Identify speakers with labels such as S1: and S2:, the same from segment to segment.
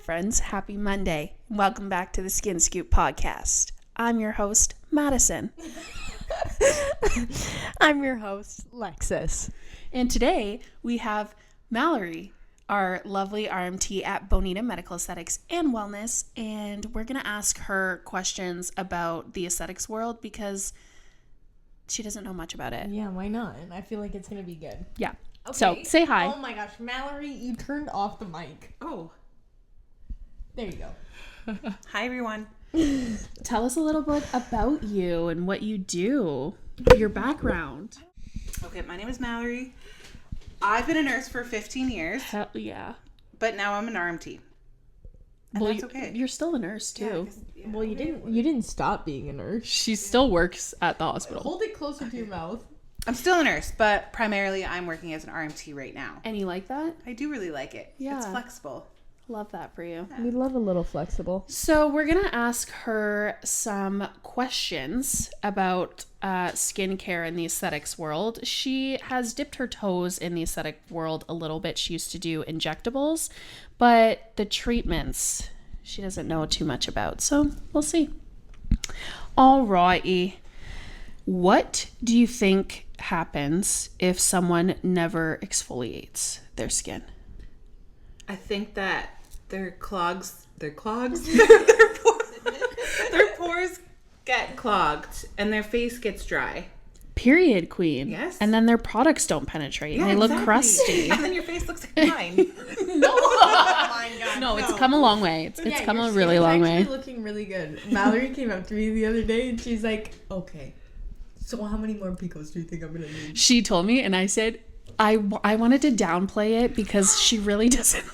S1: friends, happy Monday. Welcome back to the Skin Scoop podcast. I'm your host, Madison.
S2: I'm your host, Lexus.
S1: And today we have Mallory, our lovely RMT at Bonita Medical Aesthetics and Wellness, and we're going to ask her questions about the aesthetics world because she doesn't know much about it.
S2: Yeah, why not? And I feel like it's going to be good.
S1: Yeah.
S2: Okay.
S1: So, say hi.
S2: Oh my gosh, Mallory, you turned off the mic.
S3: Oh.
S2: There you go.
S3: Hi, everyone.
S1: Tell us a little bit about you and what you do, your background.
S3: Okay, my name is Mallory. I've been a nurse for 15 years,
S1: Hell yeah.
S3: but now I'm an RMT. And that's okay.
S1: You're still a nurse, too.
S2: Well, you didn't stop being a nurse.
S1: She still works at the hospital.
S2: Hold it closer to your mouth.
S3: I'm still a nurse, but primarily I'm working as an RMT right now.
S1: And you like that?
S3: I do really like it.
S1: Yeah.
S3: It's flexible.
S1: Love that for you.
S2: We love a little flexible.
S1: So we're going to ask her some questions about skincare in the aesthetics world. She has dipped her toes in the aesthetic world a little bit. She used to do injectables, but the treatments she doesn't know too much about. So we'll see. Alrighty. What do you think happens if someone never exfoliates their skin?
S3: I think that their pores get clogged and their face gets dry.
S1: Period, queen.
S3: Yes.
S1: And then their products don't penetrate.
S3: Yeah,
S1: and they look
S3: exactly.
S1: crusty.
S3: And then your face looks like mine.
S2: Oh my god.
S1: No, it's come a long way. It's come a really long way.
S2: It's actually looking really good. Mallory came up to me the other day and she's like, okay, so how many more picos do you think I'm going to need?
S1: She told me, and I said, I wanted to downplay it because she really doesn't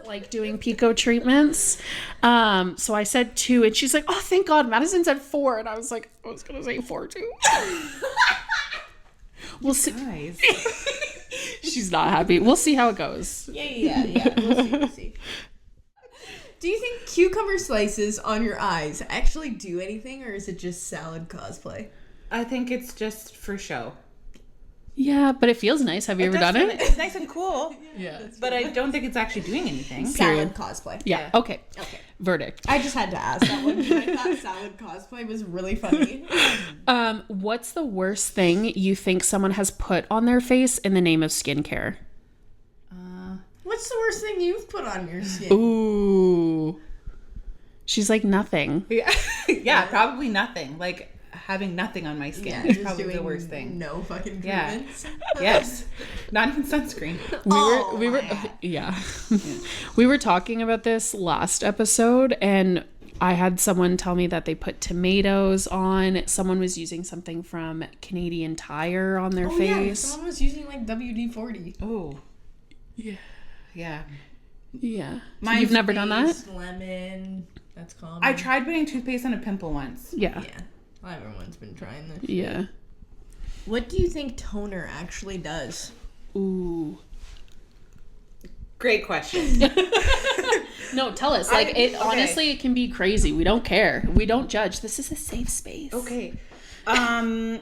S1: like doing pico treatments. So I said 2, and she's like, oh, thank God, Madison said 4, and I was like, I was gonna say 4 too. We'll see.
S3: Guys.
S1: She's not happy. We'll see how it goes.
S2: Yeah. We'll see. Do you think cucumber slices on your eyes actually do anything, or is it just salad cosplay?
S3: I think it's just for show.
S1: Yeah, but it feels nice. Have you ever done it?
S3: It's nice and cool.
S1: Yeah.
S3: But I don't think it's actually doing anything.
S2: Salad cosplay.
S1: Yeah.
S3: Yeah.
S1: Okay. Verdict.
S2: I just had to ask that one because I thought salad cosplay was really funny.
S1: What's the worst thing you think someone has put on their face in the name of skincare?
S2: What's the worst thing you've put on your skin?
S1: Ooh. She's like, nothing.
S3: Yeah, probably nothing. Like having nothing on my skin is probably the worst thing.
S2: No fucking treatments.
S3: Yes. Not even sunscreen.
S1: We were talking about this last episode, and I had someone tell me that they put tomatoes on. Someone was using something from Canadian Tire on their face.
S2: Yeah, someone was using like WD-40.
S3: Oh.
S1: Yeah.
S3: Yeah.
S1: Yeah.
S3: Mine's
S1: You've never done that?
S2: Lemon. That's common.
S3: I tried putting toothpaste on a pimple once.
S1: Yeah.
S2: Yeah. Well, everyone's been trying this.
S1: Yeah.
S2: What do you think toner actually does?
S1: Ooh.
S3: Great question.
S1: No, tell us. Honestly, it can be crazy. We don't care. We don't judge. This is a safe space.
S3: Okay. Does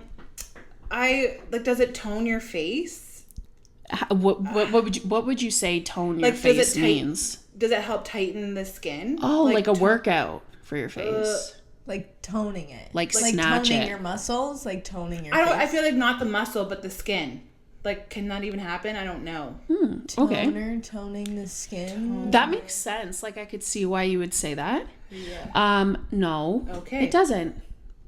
S3: it tone your face?
S1: What would you say tone your face means?
S3: Does it help tighten the skin?
S1: Oh, like a workout for your face.
S2: Like toning it.
S1: Like snatch
S2: toning
S1: it.
S2: your muscles, like toning your face.
S3: I feel like not the muscle, but the skin. Like, can that even happen? I don't know.
S1: Okay.
S2: Toning the skin.
S1: That makes sense. Like, I could see why you would say that.
S2: Yeah.
S1: No.
S3: Okay.
S1: It doesn't.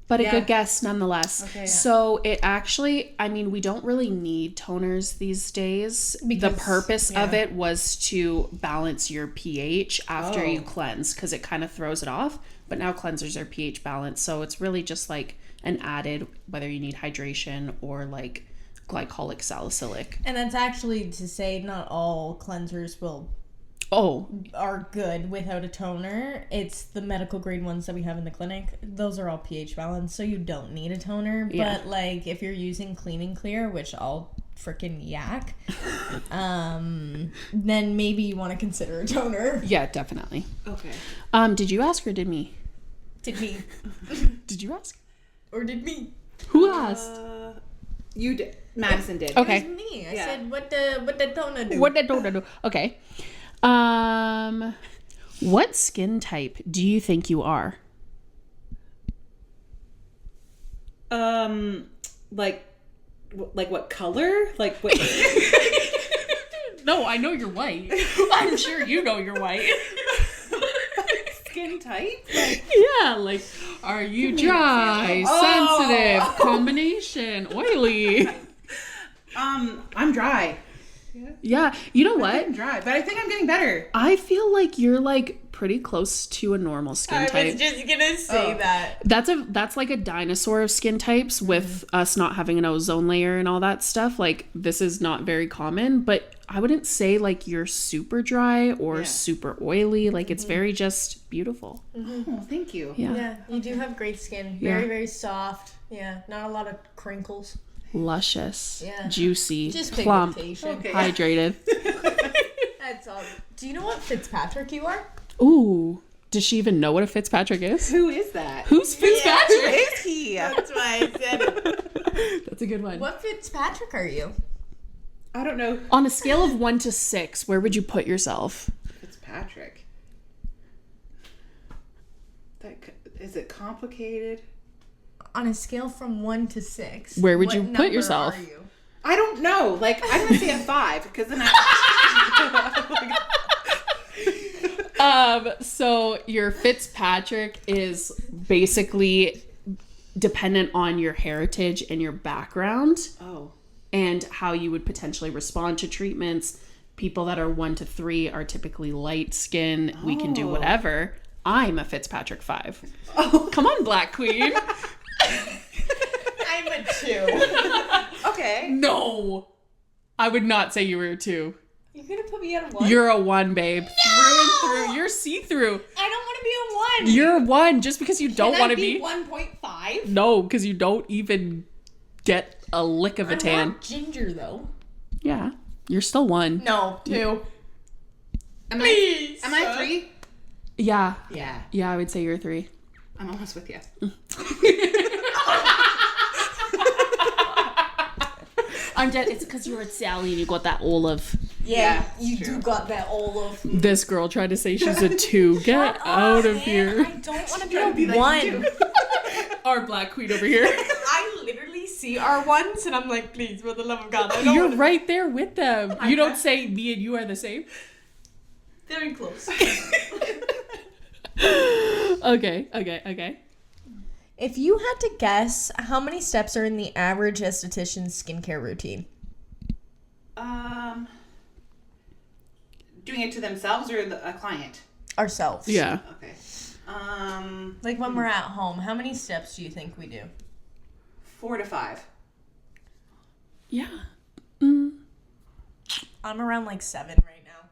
S1: But a good guess nonetheless.
S3: Okay.
S1: So it actually, we don't really need toners these days.
S2: Because,
S1: the purpose of it was to balance your pH after you cleanse, because it kind of throws it off. But now cleansers are pH balanced. So it's really just like an added, whether you need hydration or like glycolic salicylic.
S2: And that's actually to say not all cleansers are good without a toner. It's the medical grade ones that we have in the clinic. Those are all pH balanced, so you don't need a toner.
S1: Yeah.
S2: But like if you're using Clean and Clear, which I'll freaking yak, then maybe you want to consider a toner.
S1: Yeah, definitely.
S3: Okay.
S1: Did you ask or did me?
S2: Did me.
S1: Did you ask?
S2: Or did me?
S1: Who asked?
S3: You did. Madison did.
S1: Okay.
S2: It was me. I
S3: Yeah.
S2: said, what the toner do?
S1: What did I do? Okay. What skin type do you think you are?
S3: Like what color? Like what?
S1: No, I know you're white. I'm sure you know you're white.
S3: Skin type?
S1: Yeah, like, are you dry, sensitive, combination, oily?
S3: I'm dry.
S1: Yeah, you know
S3: I think
S1: what?
S3: I'm dry, but I think I'm getting better.
S1: I feel like you're like pretty close to a normal skin type.
S2: I was just gonna say that.
S1: That's like a dinosaur of skin types with us not having an ozone layer and all that stuff. Like, this is not very common, but I wouldn't say like you're super dry or super oily. Like, it's very just beautiful.
S3: Oh, thank you.
S2: Yeah, you do have great skin. Very, very soft. Yeah, not a lot of crinkles.
S1: Luscious,
S2: Yeah.
S1: juicy,
S2: Just
S1: plump,
S2: pigmentation.
S1: hydrated.
S2: That's all. Do you know what Fitzpatrick you are?
S1: Ooh, does she even know what a Fitzpatrick is?
S3: Who is that?
S1: Who's Fitzpatrick?
S3: Who is he?
S2: That's why I said it.
S1: That's a good one.
S2: What Fitzpatrick are you?
S3: I don't know.
S1: On a scale of 1 to 6, where would you put yourself?
S3: Fitzpatrick. Is it complicated?
S2: On a scale from 1 to 6.
S1: Where would
S2: what
S1: you put
S2: number
S1: yourself?
S2: Are you?
S3: I don't know. Like, I'm gonna say a 5 because then I.
S1: So your Fitzpatrick is basically dependent on your heritage and your background.
S3: Oh.
S1: And how you would potentially respond to treatments. People that are 1 to 3 are typically light skin. We can do whatever. I'm a Fitzpatrick 5. Oh, come on, Black Queen.
S2: I'm a 2.
S3: Okay.
S1: No, I would not say you were a 2.
S2: You're gonna put me at a 1?
S1: You're a 1, babe. No! Through and through. You're see-through.
S2: I don't want to be a 1.
S1: You're a 1 just because you don't want to be.
S2: 1.5?
S1: No, because you don't even get a lick of a tan.
S2: I'm not ginger though.
S1: Yeah, you're still 1.
S2: No, 2.
S3: Am
S2: Please.
S3: I 3?
S1: Yeah.
S3: Yeah.
S1: Yeah, I would say you're a 3.
S3: I'm almost with you.
S1: I'm dead. It's because you're at Sally and you got that olive.
S2: Yeah,
S3: it's
S2: you
S3: true.
S2: do got that olive.
S1: This girl tried to say she's a 2. Get out of here.
S2: I don't want to be a 1.
S1: Our Black Queen over here.
S2: I literally see our 1s and I'm like, please, for the love of God. I don't
S1: You're
S2: wanna...
S1: right there with them. You don't say me and you are the same.
S2: Very close.
S1: Okay.
S2: If you had to guess, how many steps are in the average esthetician's skincare routine?
S3: Doing it to themselves or a client?
S2: Ourselves.
S1: Yeah.
S3: Okay.
S2: Like when we're at home, how many steps do you think we do?
S3: 4 to 5.
S1: Yeah.
S2: I'm around like 7 right now.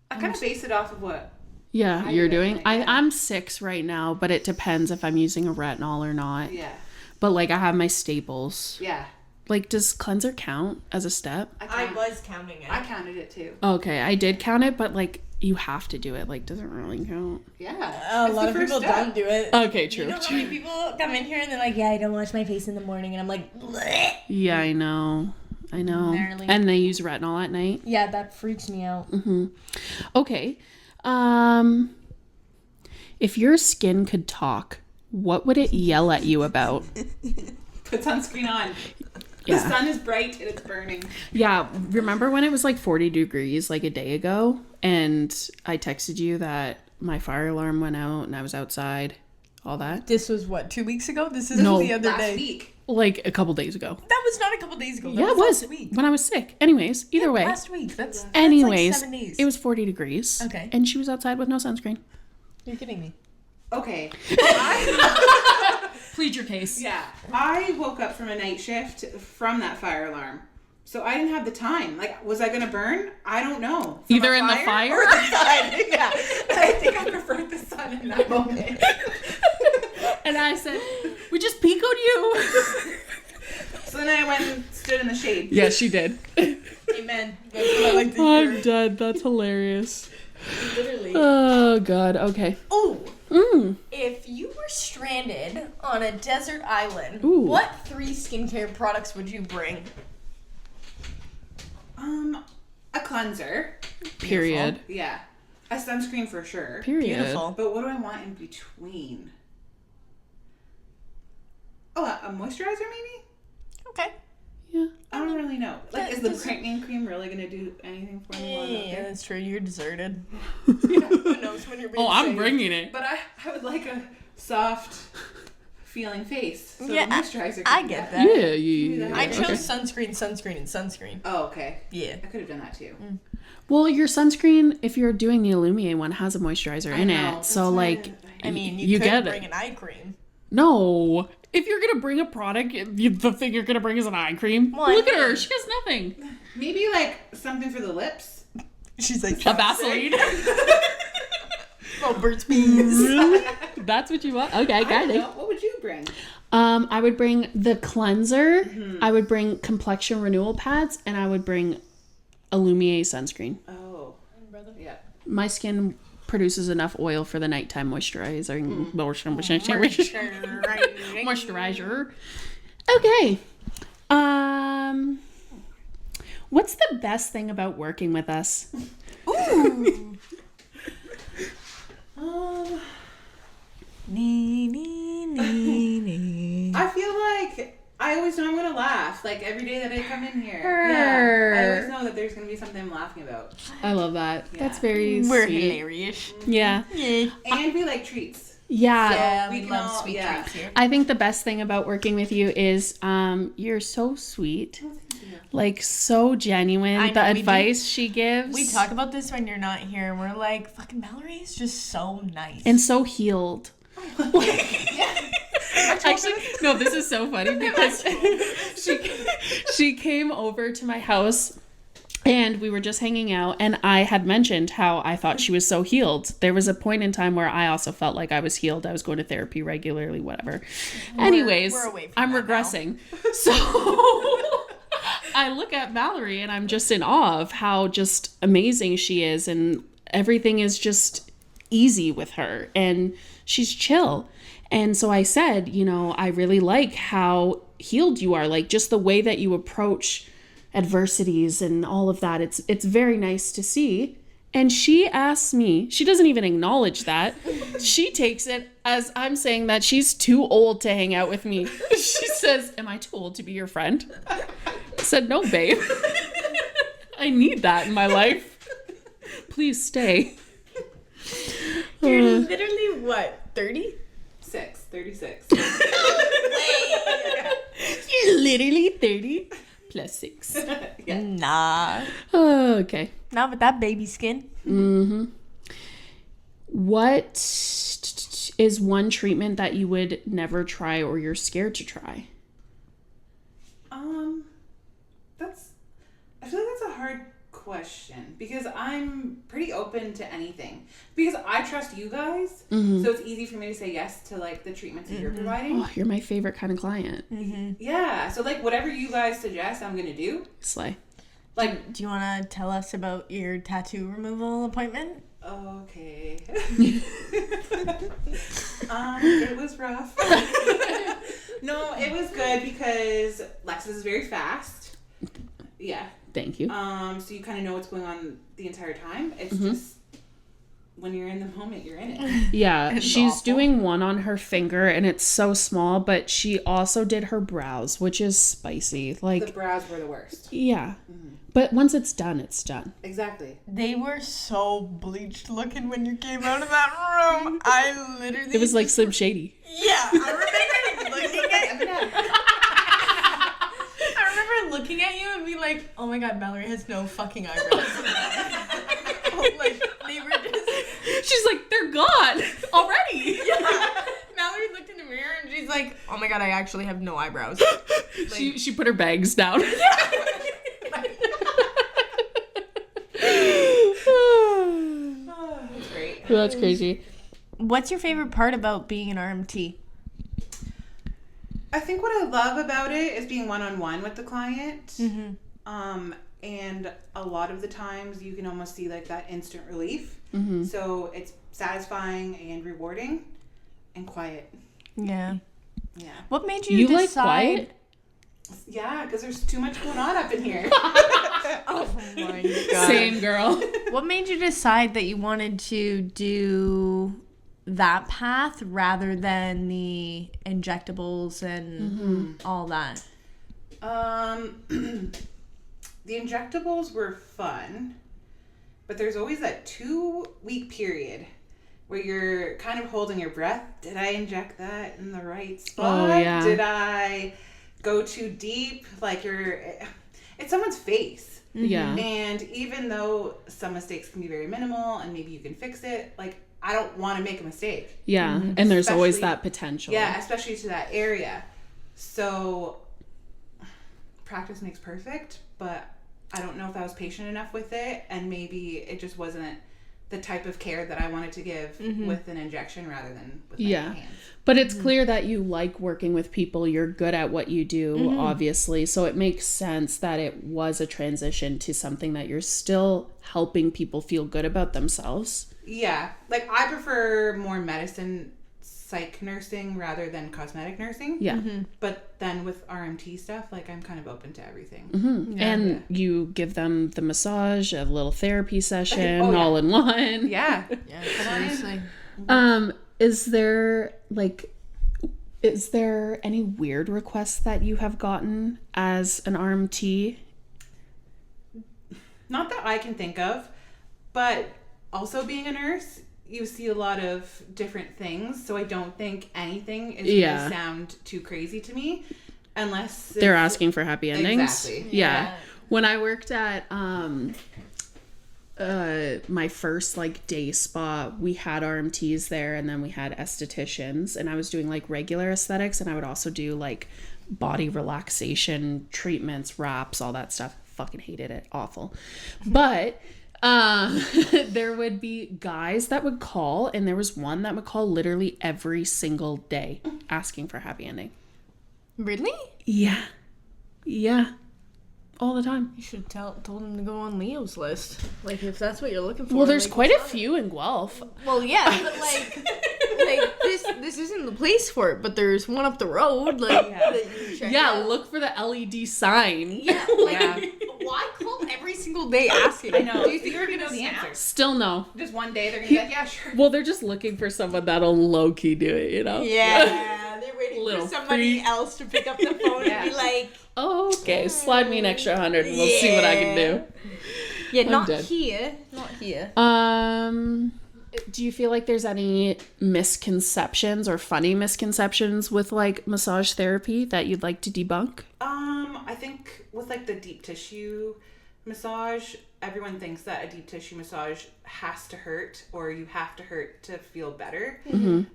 S3: I kind of base it off of what?
S1: Yeah,
S3: How
S1: you're
S3: you
S1: doing.
S3: doing it, yeah.
S1: I'm 6 right now, but it depends if I'm using a retinol or not.
S3: Yeah.
S1: But like I have my staples.
S3: Yeah.
S1: Like, does cleanser count as a step?
S2: I was counting it.
S3: I counted it too.
S1: Okay, I did count it, but like you have to do it. Like, does it really count?
S3: Yeah.
S2: A lot of people don't do it.
S1: Okay, true.
S2: You know how many people come in here and they're like, yeah, I don't wash my face in the morning. And I'm like, bleh.
S1: Yeah, I know.
S2: Barely.
S1: And they use retinol at night.
S2: Yeah, that freaks me out.
S1: Okay. If your skin could talk, what would it yell at you about?
S3: Put sunscreen on.
S1: Yeah.
S3: The sun is bright and it's burning.
S1: Yeah, remember when it was like 40 degrees like a day ago and I texted you that my fire alarm went out and I was outside, all that?
S2: This was what, 2 weeks ago? This is
S1: No.
S2: the other
S3: Last
S2: day.
S3: week.
S1: Like a couple days ago.
S2: That was not a couple days ago. That
S1: Yeah, it was.
S2: last week.
S1: When I was sick. Anyways, either way.
S2: Last week. That's
S1: Anyways,
S2: like 7 days.
S1: it was 40 degrees.
S2: Okay.
S1: And she was outside with no sunscreen.
S2: You're kidding me.
S3: Okay.
S1: Plead your case.
S3: Yeah. I woke up from a night shift from that fire alarm. So I didn't have the time. Like, was I going to burn? I don't know. From
S1: Either
S3: a
S1: in the fire?
S3: or the sun. Yeah. I think I preferred the sun in that moment.
S1: And I said, we just picoed you.
S3: So then I went and stood in the shade.
S1: Yeah, she did.
S2: Amen. That's what I like to
S1: I'm
S2: hear.
S1: dead. That's hilarious.
S2: Literally.
S1: Oh, God. Okay.
S2: Oh,
S1: Mm.
S2: if you were stranded on a desert island,
S1: Ooh.
S2: what 3 skincare products would you bring?
S3: A cleanser.
S1: Period.
S3: Yeah. A sunscreen for sure.
S1: Period.
S2: Beautiful.
S3: But what do I want in between? Oh, a moisturizer maybe?
S2: Okay.
S1: Yeah.
S3: I don't really know. Like, is the brightening cream really going to do anything for me? while I'm out
S2: Yeah,
S3: there?
S2: that's true. You're deserted. Who knows when you're being
S1: I'm
S2: saved.
S1: bringing it.
S3: But I would like a soft feeling face. So
S2: Yeah,
S3: the moisturizer could
S2: I
S3: do
S2: get
S3: that.
S2: that.
S1: Yeah.
S2: I chose
S1: Okay.
S2: sunscreen, and sunscreen.
S3: Oh, okay.
S2: Yeah.
S3: I could have done that too.
S1: Well, your sunscreen, if you're doing the Illumier one, has a moisturizer in
S3: know,
S1: it. So,
S3: that's
S1: like,
S3: why
S2: I mean, you
S1: you
S2: could
S1: get
S2: bring
S1: it.
S2: an eye cream.
S1: No. If you're going to bring a product, the thing you're going to bring is an eye cream.
S2: Well, I
S1: Look at
S2: mean-
S1: her. She has nothing.
S3: Maybe like something for the lips.
S2: She's like,
S1: A Vaseline.
S2: oh, Burt's Bees.
S1: That's what you want? Okay,
S3: I
S1: got
S3: don't
S1: it.
S3: know. What would you bring?
S1: I would bring the cleanser. I would bring complexion renewal pads, and I would bring Illumier sunscreen.
S3: Oh, yeah.
S1: My skin produces enough oil for the nighttime moisturizer. Moisturizer. Okay. What's the best thing about working with us?
S2: Ooh.
S3: I feel like I always know I'm gonna laugh. Like every day that I come in here.
S1: Her.
S3: Yeah. I always know that there's gonna be something I'm laughing about.
S1: I love that.
S3: Yeah.
S1: That's very
S2: We're
S1: sweet.
S2: hilarious.
S1: Yeah.
S2: Yeah.
S3: And we like treats.
S1: Yeah.
S2: Yeah,
S3: we
S2: we
S3: can
S2: love
S3: all-
S2: sweet
S3: yeah.
S2: treats here.
S1: I think the best thing about working with you is you're so sweet.
S3: Oh, thank you.
S1: Like so genuine.
S2: I know,
S1: The
S2: we do.
S1: advice she gives.
S2: We talk about this when you're not here, and we're like, fucking Mallory is just so nice.
S1: and so healed. Actually, no, this is so funny because she came over to my house and we were just hanging out, and I had mentioned how I thought she was so healed. There was a point in time where I also felt like I was healed. I was going to therapy regularly, whatever. Anyways,
S2: we're away from
S1: I'm
S2: that now.
S1: regressing. So I look at Mallory and I'm just in awe of how just amazing she is, and everything is just easy with her, and she's chill. And so I said, you know, I really like how healed you are, like just the way that you approach adversities and all of that. It's very nice to see. And she asks me, she doesn't even acknowledge that. She takes it as I'm saying that she's too old to hang out with me. She says, "Am I too old to be your friend?" I said, "No, babe. I need that in my life. Please stay."
S2: You're literally what, 30?
S3: 36.
S1: You're literally 30 plus 6.
S3: Yeah.
S2: Nah.
S1: Oh, okay.
S2: Not with that baby skin.
S1: Mm-hmm. What is one treatment that you would never try or you're scared to try?
S3: I feel like that's a hard question because I'm pretty open to anything because I trust you guys, so it's easy for me to say yes to like the treatments that you're providing.
S1: Oh, you're my favorite kind of client.
S3: Yeah, so like whatever you guys suggest, I'm gonna do.
S1: Slay.
S3: Like,
S2: Do you want to tell us about your tattoo removal appointment?
S3: okay. It was rough. No, it was good because Lexus is very fast. Yeah.
S1: Thank you.
S3: So you kind of know what's going on the entire time. It's just when you're in the moment, you're in it.
S1: Yeah,
S2: It's
S1: she's
S2: awful.
S1: doing one on her finger and it's so small, but she also did her brows, which is spicy.
S3: The
S1: Like,
S3: brows were the worst.
S1: yeah. But once it's done, it's done.
S3: Exactly.
S2: They were so bleached looking when you came out of that room. I literally...
S1: It was like Slim Shady.
S2: Yeah, I remember looking at looking at you and be like, oh my god, Mallory has no fucking eyebrows. Like, they were just...
S1: She's like, they're gone already.
S2: Yeah. Mallory looked in the mirror and she's like, oh my god, I actually have no eyebrows.
S1: She put her bags down.
S3: That's great.
S1: That's crazy.
S2: What's your favorite part about being an RMT?
S3: I think what I love about it is being one-on-one with the client. And a lot of the times you can almost see like that instant relief. So it's satisfying and rewarding and quiet.
S2: Yeah.
S3: Yeah.
S2: What made you
S1: You
S2: decide...
S1: like quiet?
S3: Yeah, because there's too much going on up in here.
S2: Oh my god.
S1: Same girl.
S2: What made you decide that you wanted to do that path rather than the injectables and all that?
S3: The injectables were fun, but there's always that 2-week period where you're kind of holding your breath. Did I inject that in the right spot?
S1: Oh, yeah.
S3: Did I go too deep? Like it's someone's face.
S1: Yeah.
S3: And even though some mistakes can be very minimal and maybe you can fix it, like I don't want to make a mistake.
S1: Yeah. And there's always that potential.
S3: Yeah, especially to that area. So practice makes perfect, but I don't know if I was patient enough with it, and maybe it just wasn't the type of care that I wanted to give with an injection rather than with my hands.
S1: But it's clear that you like working with people. You're good at what you do, obviously. So it makes sense that it was a transition to something that you're still helping people feel good about themselves.
S3: Yeah. Like, I prefer more medicine psych nursing rather than cosmetic nursing.
S1: Yeah.
S3: But then with RMT stuff, like, I'm kind of open to everything.
S1: Yeah. And you give them the massage, a little therapy session, all in one.
S3: Yeah.
S2: Seriously.
S1: Is there any weird requests that you have gotten as an RMT?
S3: Not that I can think of, but also being a nurse, you see a lot of different things, so I don't think anything is going to sound too crazy to me unless
S1: they're asking for happy endings.
S3: Exactly.
S1: Yeah. When I worked at my first day spa, we had RMTs there, and then we had estheticians, and I was doing regular aesthetics, and I would also do body relaxation treatments, wraps, all that stuff. Fucking hated it. Awful. But there would be guys that would call, and there was one that would call literally every single day asking for a happy ending.
S2: Really?
S1: Yeah. All the time.
S2: You should told him to go on Leo's list. If that's what you're looking for.
S1: Well, there's quite a few in Guelph.
S2: Well, yeah, but this isn't the place for it. But there's one up the road. That you can check out.
S1: Look for the LED sign.
S2: Yeah, why call every single day asking?
S3: I know. Do you think you're gonna know the answer?
S1: Still no.
S3: Just one day they're gonna be like, yeah, sure.
S1: Well, they're just looking for someone that'll low key do it, you know?
S2: Yeah, they're waiting for somebody
S1: freak.
S2: else to pick up the phone and be like,
S1: oh, okay, slide me an extra 100 and we'll see what I can do.
S2: Yeah, not here.
S1: Do you feel like there's any misconceptions or funny misconceptions with massage therapy that you'd like to debunk?
S3: I think with the deep tissue massage, everyone thinks that a deep tissue massage has to hurt or you have to hurt to feel better.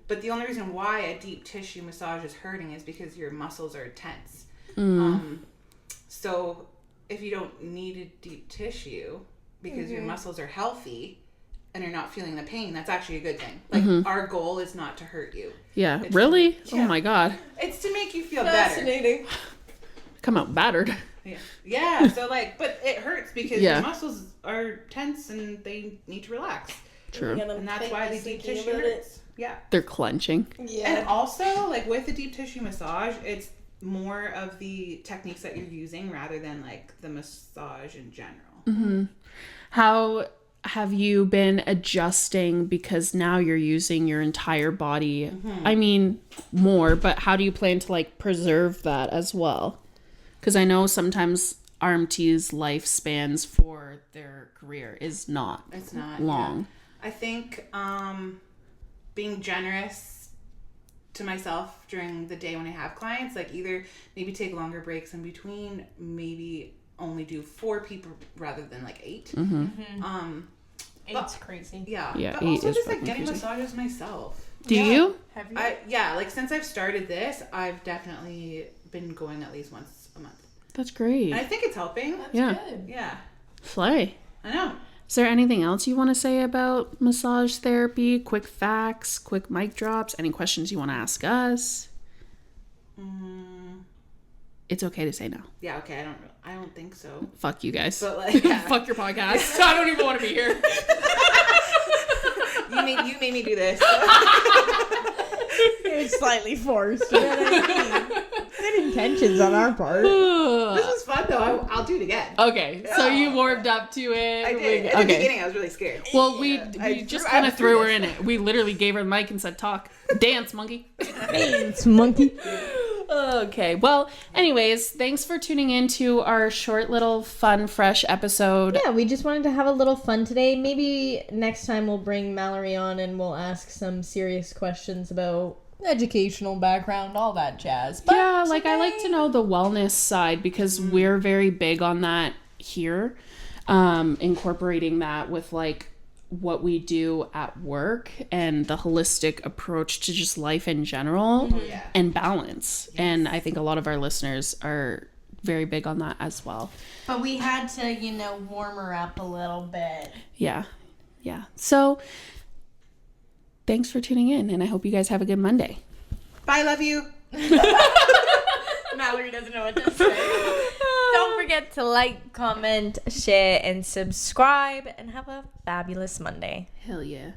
S3: But the only reason why a deep tissue massage is hurting is because your muscles are tense. So if you don't need a deep tissue because your muscles are healthy and you're not feeling the pain, that's actually a good thing. Our goal is not to hurt you.
S1: Yeah. Really? Oh my God.
S3: It's to make you feel
S2: fascinating.
S3: better.
S1: Come out battered.
S3: Yeah. So but it hurts because your muscles are tense and they need to relax.
S1: True.
S3: And that's why the deep tissue hurts. Yeah.
S1: They're clenching.
S3: Yeah. And also with the deep tissue massage, it's more of the techniques that you're using rather than the massage in general.
S1: How have you been adjusting, because now you're using your entire body? I mean, more, but how do you plan to preserve that as well? Because I know sometimes RMT's lifespans for their career is not long.
S3: Yeah. I think being generous to myself during the day when I have clients, either maybe take longer breaks in between, maybe only do 4 people rather than 8.
S2: 8's crazy.
S3: Yeah.
S1: But
S3: 8 also just
S1: getting
S3: crazy. Massages myself.
S1: Do you?
S2: Have you?
S3: Since I've started this, I've definitely been going at least once a month.
S1: That's great.
S3: And I think it's helping.
S2: That's good.
S3: Yeah.
S1: Slay.
S3: I know.
S1: Is there anything else you want to say about massage therapy? Quick facts, quick mic drops, any questions you want to ask us? It's okay to say no.
S3: Yeah, okay, I don't think so.
S1: Fuck you guys.
S3: But
S1: fuck your podcast. I don't even want to be here.
S3: You made me do this.
S2: It's slightly forced. You know what I mean? Good intentions on our part.
S3: This was fun No, I'll do it again.
S1: Okay, so you warmed up to it.
S3: I did. At the beginning, I was really scared.
S1: Well, we just kind of threw her in it. We literally gave her the mic and said, talk. Dance, monkey.
S2: Dance, monkey.
S1: Okay, well, anyways, thanks for tuning in to our short little fun, fresh episode.
S2: Yeah, we just wanted to have a little fun today. Maybe next time we'll bring Mallory on and we'll ask some serious questions about educational background, all that jazz. But
S1: yeah, like I like to know the wellness side because we're very big on that here, incorporating that with like what we do at work and the holistic approach to just life in general and balance. Yes. And I think a lot of our listeners are very big on that as well.
S2: But we had to, warm her up a little bit.
S1: Yeah. Yeah. So thanks for tuning in, and I hope you guys have a good Monday.
S3: Bye, love you.
S2: Mallory doesn't know what to say. Don't forget to like, comment, share, and subscribe, and have a fabulous Monday.
S1: Hell yeah.